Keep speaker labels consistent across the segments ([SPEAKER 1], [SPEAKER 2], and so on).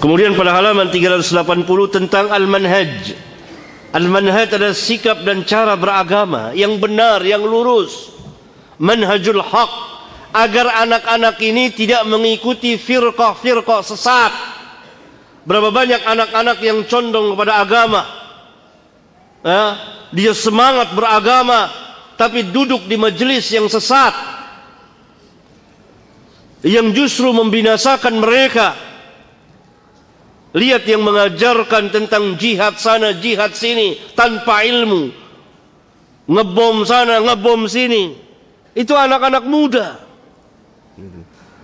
[SPEAKER 1] Kemudian pada halaman 380 tentang al-manhaj. Al-manhaj adalah sikap dan cara beragama yang benar, yang lurus. Manhajul haq, agar anak-anak ini tidak mengikuti firqah-firqah sesat. Berapa banyak anak-anak yang condong kepada agama, dia semangat beragama tapi duduk di majelis yang sesat, yang justru membinasakan mereka. Lihat yang mengajarkan tentang jihad sana, jihad sini tanpa ilmu, ngebom sana, ngebom sini. Itu anak-anak muda,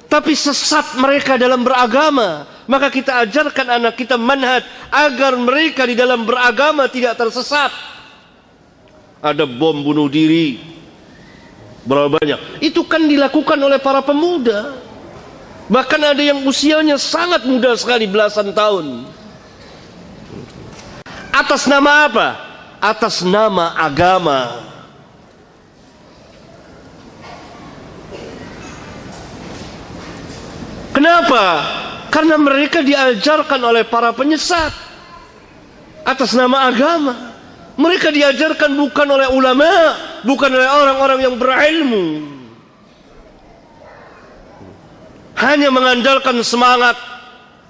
[SPEAKER 1] tapi sesat mereka dalam beragama. Maka kita ajarkan anak kita manhaj agar mereka di dalam beragama tidak tersesat. Ada bom bunuh diri berapa banyak? Itu kan dilakukan oleh para pemuda. Bahkan ada yang usianya sangat muda sekali, belasan tahun. Atas nama apa? Atas nama agama. Kenapa? Karena mereka diajarkan oleh para penyesat atas nama agama. Mereka diajarkan bukan oleh ulama, bukan oleh orang-orang yang berilmu. Hanya mengandalkan semangat,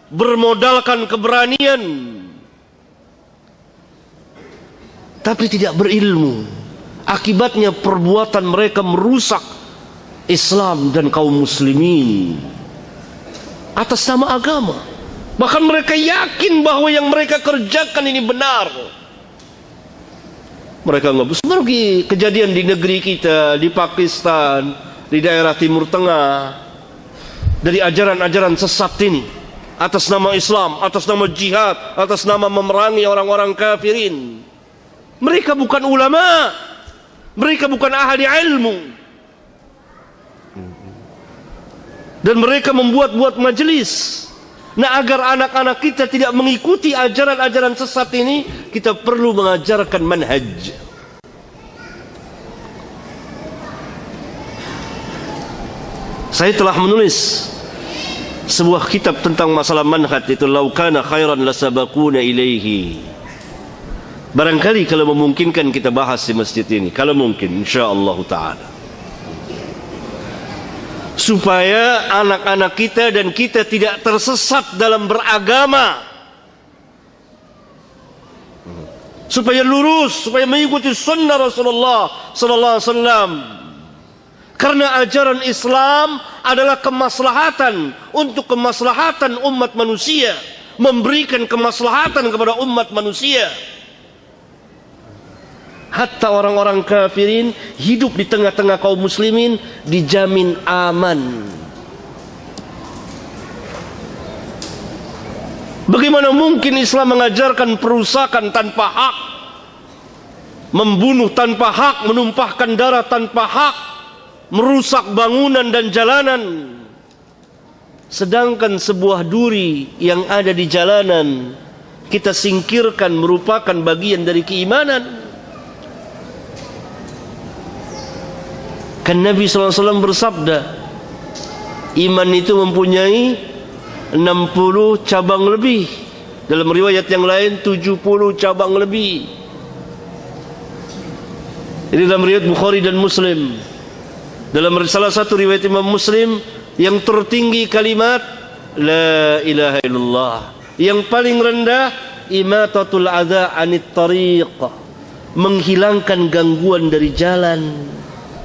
[SPEAKER 1] bermodalkan keberanian, tapi tidak berilmu. Akibatnya perbuatan mereka merusak Islam dan kaum muslimin atas nama agama. Bahkan mereka yakin bahwa yang mereka kerjakan ini benar. Mereka nggak bisa. Seperti kejadian di negeri kita, di Pakistan, di daerah Timur Tengah, dari ajaran-ajaran sesat ini, atas nama Islam, atas nama jihad, atas nama memerangi orang-orang kafirin. Mereka bukan ulama, mereka bukan ahli ilmu, dan mereka membuat-buat majelis. Nah, agar anak-anak kita tidak mengikuti ajaran-ajaran sesat ini, kita perlu mengajarkan manhaj. Saya telah menulis sebuah kitab tentang masalah manhaj, itu Lau kana khairan lasabaquna ilaihi. Barangkali kalau memungkinkan kita bahas di masjid ini, kalau mungkin, insyaallah ta'ala, supaya anak-anak kita dan kita tidak tersesat dalam beragama, supaya lurus, supaya mengikuti sunnah Rasulullah sallallahu alaihi wasallam. Karena ajaran Islam adalah kemaslahatan untuk kemaslahatan umat manusia, memberikan kemaslahatan kepada umat manusia. Hatta orang-orang kafirin hidup di tengah-tengah kaum muslimin dijamin aman. Bagaimana mungkin Islam mengajarkan perusakan tanpa hak, membunuh tanpa hak, menumpahkan darah tanpa hak, merusak bangunan dan jalanan, sedangkan sebuah duri yang ada di jalanan kita singkirkan merupakan bagian dari keimanan. Kan Nabi SAW bersabda, iman itu mempunyai 60 cabang lebih, dalam riwayat yang lain 70 cabang lebih. Ini dalam riwayat Bukhari dan Muslim. Dalam salah satu riwayat Imam Muslim, yang tertinggi kalimat La ilaha illallah, yang paling rendah imatatul adza anit tariq, menghilangkan gangguan dari jalan,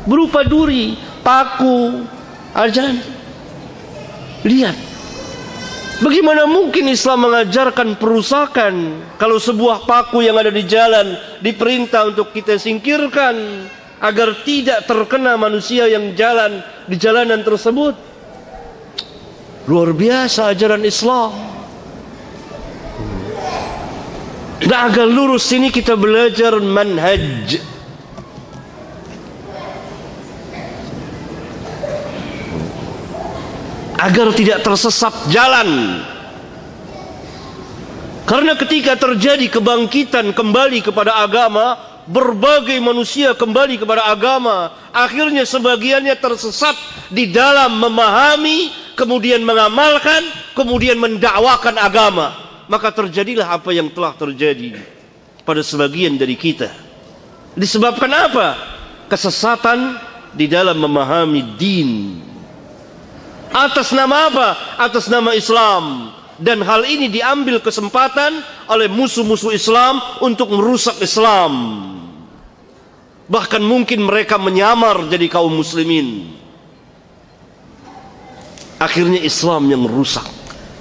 [SPEAKER 1] berupa duri, paku, jalan. Lihat, bagaimana mungkin Islam mengajarkan perusakan kalau sebuah paku yang ada di jalan diperintah untuk kita singkirkan agar tidak terkena manusia yang jalan di jalanan tersebut. Luar biasa ajaran Islam. Nah, agar lurus ini kita belajar manhaj. Agar tidak tersesat jalan. Karena ketika terjadi kebangkitan kembali kepada agama, berbagai manusia kembali kepada agama, akhirnya sebagiannya tersesat di dalam memahami kemudian mengamalkan, kemudian mendakwakan agama, maka terjadilah apa yang telah terjadi pada sebagian dari kita. Disebabkan apa? Kesesatan di dalam memahami din. Atas nama apa? Atas nama Islam. Dan hal ini diambil kesempatan oleh musuh-musuh Islam untuk merusak Islam. Bahkan mungkin mereka menyamar jadi kaum muslimin. Akhirnya Islam yang merusak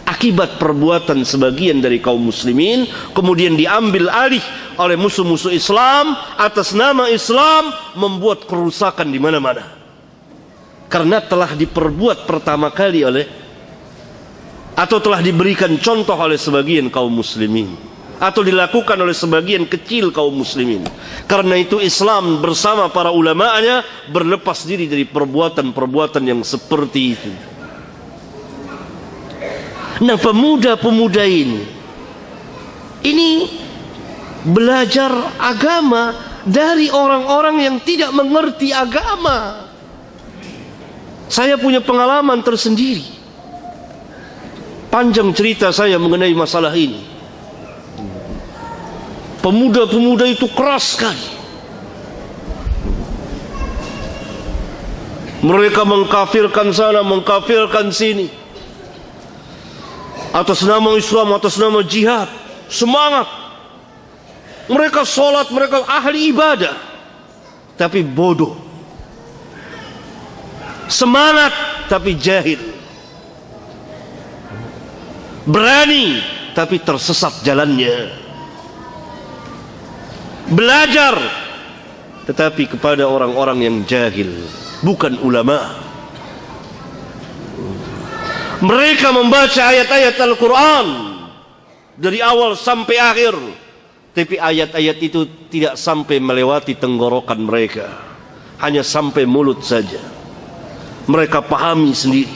[SPEAKER 1] akibat perbuatan sebagian dari kaum muslimin, kemudian diambil alih oleh musuh-musuh Islam atas nama Islam, membuat kerusakan di mana-mana. Karena telah diperbuat pertama kali oleh, atau telah diberikan contoh oleh sebagian kaum muslimin, atau dilakukan oleh sebagian kecil kaum muslimin. Karena itu Islam bersama para ulama'nya berlepas diri dari perbuatan-perbuatan yang seperti itu. Nah, pemuda-pemuda ini belajar agama dari orang-orang yang tidak mengerti agama. Saya punya pengalaman tersendiri. Panjang cerita saya mengenai masalah ini. Pemuda-pemuda itu keras sekali. Mereka mengkafirkan sana, mengkafirkan sini. Atas nama Islam, atas nama jihad. Semangat. Mereka sholat, mereka ahli ibadah. Tapi bodoh. Semangat, tapi jahil. Berani, tapi tersesat jalannya. Belajar, tetapi kepada orang-orang yang jahil, bukan ulama. Mereka membaca ayat-ayat Al-Quran dari awal sampai akhir, tapi ayat-ayat itu tidak sampai melewati tenggorokan mereka, hanya sampai mulut saja. Mereka pahami sendiri.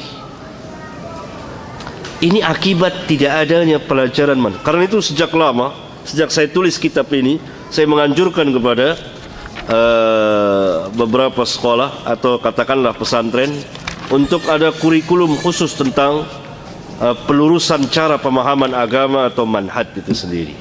[SPEAKER 1] Ini akibat tidak adanya pelajaran manhaj. Karena itu sejak lama, sejak saya tulis kitab ini, saya menganjurkan kepada beberapa sekolah atau katakanlah pesantren untuk ada kurikulum khusus tentang pelurusan cara pemahaman agama atau manhaj itu sendiri.